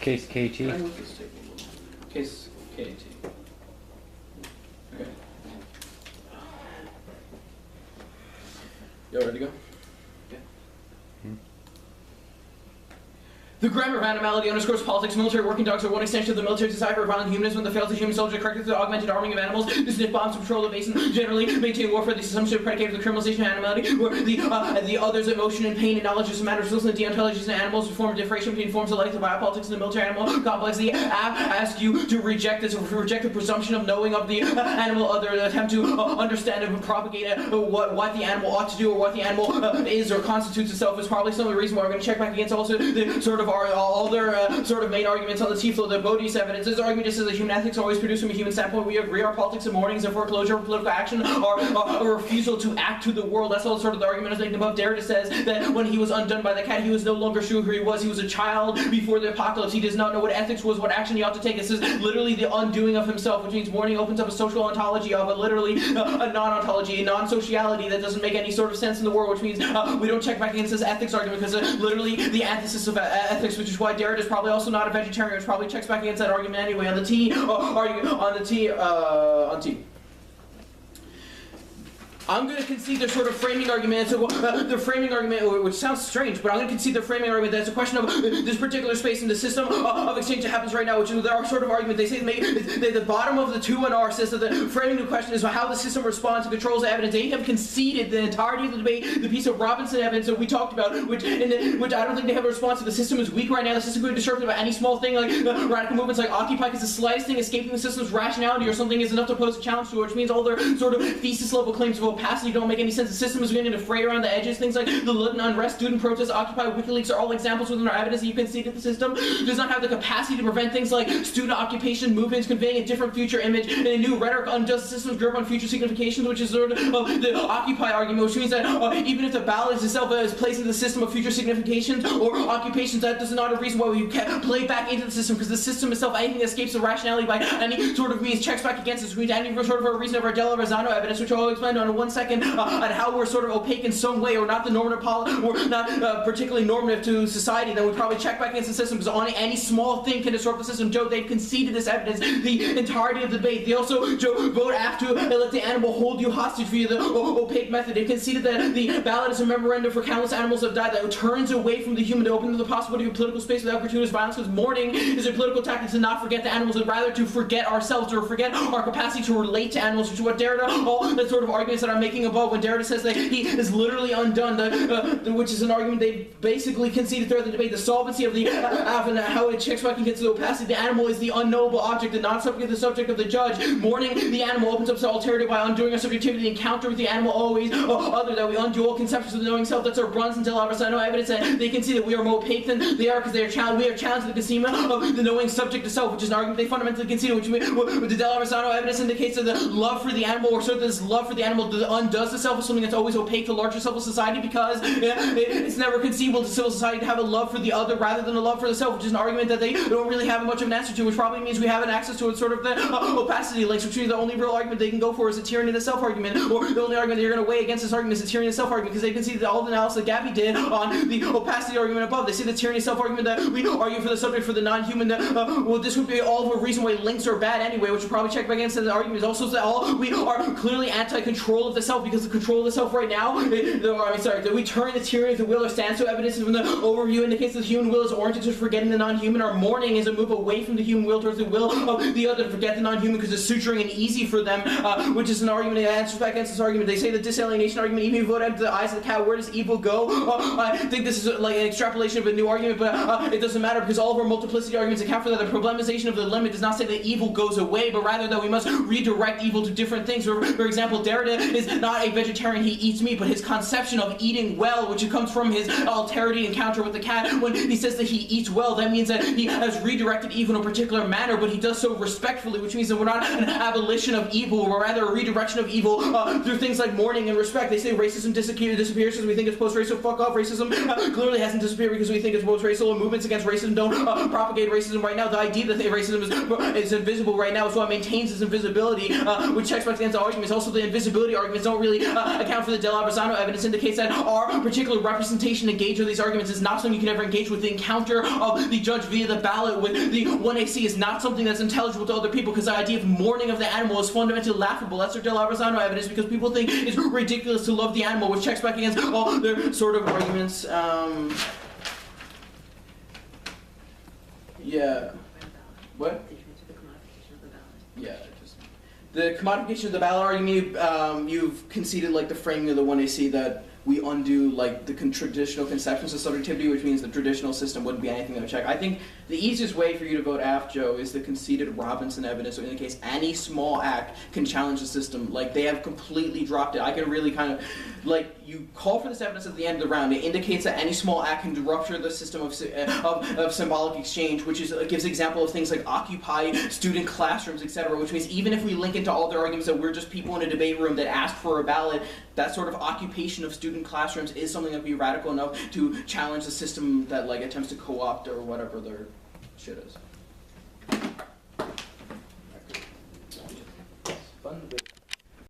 Case KT. Case KT. Okay. Y'all ready to go? Yeah. The grammar of animality underscores politics. Military working dogs are one extension of the military society for violent humanism. The failed human soldier corrected through the augmented arming of animals. The sniff bombs to patrol the basin. Generally maintain warfare. The assumption of predicated the criminalization of animality, where the other's emotion and pain and knowledge is a matter of the deontologies in animals. Form of differentiation between forms of life, the biopolitics and the military animal complex. The ask you to reject this, or reject the presumption of knowing of the animal other, attempt to understand and propagate what the animal ought to do or what the animal is or constitutes itself is probably some of the reason why we're going to check back against also the sort of all their sort of main arguments on the T-flow, the Bodhi's evidence. This argument just says that human ethics always produce from a human standpoint. We agree our politics and mourning is a foreclosure of political action or a refusal to act to the world. That's all sort of the argument is making above. Derrida says that when he was undone by the cat, he was no longer sure who he was. He was a child before the apocalypse. He does not know what ethics was, what action he ought to take. This is literally the undoing of himself, which means mourning opens up a social ontology of a literally a non-ontology, a non-sociality that doesn't make any sort of sense in the world, which means we don't check back against this ethics argument because literally the antithesis of ethics, which is why Derrida is probably also not a vegetarian, which probably checks back against that argument anyway. On the T, on T. I'm going to concede their sort of framing argument. So the framing argument, which sounds strange, but I'm going to concede their framing argument that it's a question of this particular space in the system of exchange that happens right now, which is their sort of argument. They say the bottom of the 2 and R says that the framing of the question is how the system responds to controls the evidence. They have conceded the entirety of the debate, the piece of Robinson evidence that we talked about, which I don't think they have a response to. The system is weak right now. The system could be disrupted by any small thing, like radical movements like Occupy, because the slightest thing escaping the system's rationality or something is enough to pose a challenge to it, which means all their sort of thesis level claims of opacity don't make any sense. The system is beginning to fray around the edges. Things like the London unrest, student protests, Occupy, WikiLeaks are all examples within our evidence that you can see that the system does not have the capacity to prevent things like student occupation movements conveying a different future image, and a new rhetoric undoes the system's grip on future significations, which is sort of the Occupy argument, which means that even if the ballot itself is placed in the system of future significations or occupations, that is not a reason why we can play back into the system, because the system itself, anything that escapes the rationality by any sort of means checks back against us. We need any sort of a reason of our Della Rosano evidence, which I'll explain on in 1 second, on how we're sort of opaque in some way, or not the normative or not particularly normative to society, then we probably check back against the system, because any small thing can disrupt the system. Joe, they've conceded this evidence the entirety of the debate. They also, Joe, vote after let the animal hold you hostage via the opaque method. They conceded that the ballot is a memorandum for countless animals that have died, that turns away from the human to open to the possibility of political space without gratuitous violence, because mourning is a political tactic to not forget the animals, and rather to forget ourselves, or forget our capacity to relate to animals, which is what Derrida, all the sort of arguments that I'm making above, when Derrida says that he is literally undone, which is an argument they basically conceded throughout the debate. The solvency of the and how it checks back against the opacity. The animal is the unknowable object, the non-subject, the subject of the judge. Mourning the animal opens up to alterity by undoing our subjectivity. The encounter with the animal always other, that we undo all conceptions of the knowing self. That's our Brunson and Della Rosano evidence, and they can see that we are more opaque than they are, because they are challenged. We are challenged the concealment of the knowing subject itself, which is an argument they fundamentally conceded, which the Della Rosano evidence indicates that the love for the animal, or sort of this love for the animal, undoes the self, is something that's always opaque to larger civil society, because it's never conceivable to civil society to have a love for the other rather than a love for the self, which is an argument that they don't really have much of an answer to, which probably means we have an access to sort of the opacity links, which means the only real argument they can go for is a tyranny of the self argument, or the only argument they're going to weigh against this argument is a tyranny of the self argument, because they can see that all the analysis that Gabby did on the opacity argument above. They see the tyranny of self argument that we argue for the subject for the non-human, that well, this would be all of a reason why links are bad anyway, which would probably check back against the argument is also that we are clearly anti-control of the self, because the control of the self right now, that we turn the tyranny of the will or standstill evidence when the overview indicates that the human will is oriented to forgetting the non-human. Our mourning is a move away from the human will towards the will of the other to forget the non-human, because it's suturing and easy for them, which is an argument that answers back against this argument. They say the disalienation argument, even if you vote out the eyes of the cat, where does evil go? I think this is like an extrapolation of a new argument, but it doesn't matter, because all of our multiplicity arguments account for that. The problematization of the limit does not say that evil goes away, but rather that we must redirect evil to different things. For example, Derrida is not a vegetarian, he eats meat, but his conception of eating well, which comes from his alterity encounter with the cat, when he says that he eats well, that means that he has redirected evil in a particular manner, but he does so respectfully, which means that we're not an abolition of evil, but rather a redirection of evil through things like mourning and respect. They say racism disappears because we think it's post-racial. Fuck off. Racism clearly hasn't disappeared because we think it's post-racial, and movements against racism don't propagate racism right now. The idea that racism is invisible right now is what maintains its invisibility, which checks back against the argument. It's also the invisibility argument arguments don't really account for the De La Versano evidence indicates that our particular representation engaged with these arguments is not something you can ever engage with. The encounter of the judge via the ballot with the 1AC is not something that's intelligible to other people, because the idea of mourning of the animal is fundamentally laughable. That's their De La Versano evidence, because people think it's ridiculous to love the animal, which checks back against all their sort of arguments. Yeah. What? Yeah. The commodification of the ballot argument, you've conceded like the framing of the 1AC that we undo like the traditional conceptions of subjectivity, which means the traditional system wouldn't be anything that would check. I think the easiest way for you to vote F, Joe, is the conceded Robinson evidence. So in the case any small act can challenge the system. Like they have completely dropped it. I can really kind of, like, you call for this evidence at the end of the round. It indicates that any small act can rupture the system of symbolic exchange, which is gives example of things like occupy student classrooms, etc. Which means even if we link into all their arguments that we're just people in a debate room that asked for a ballot, that sort of occupation of student classrooms is something that would be radical enough to challenge the system that like attempts to co-opt or whatever their shit is.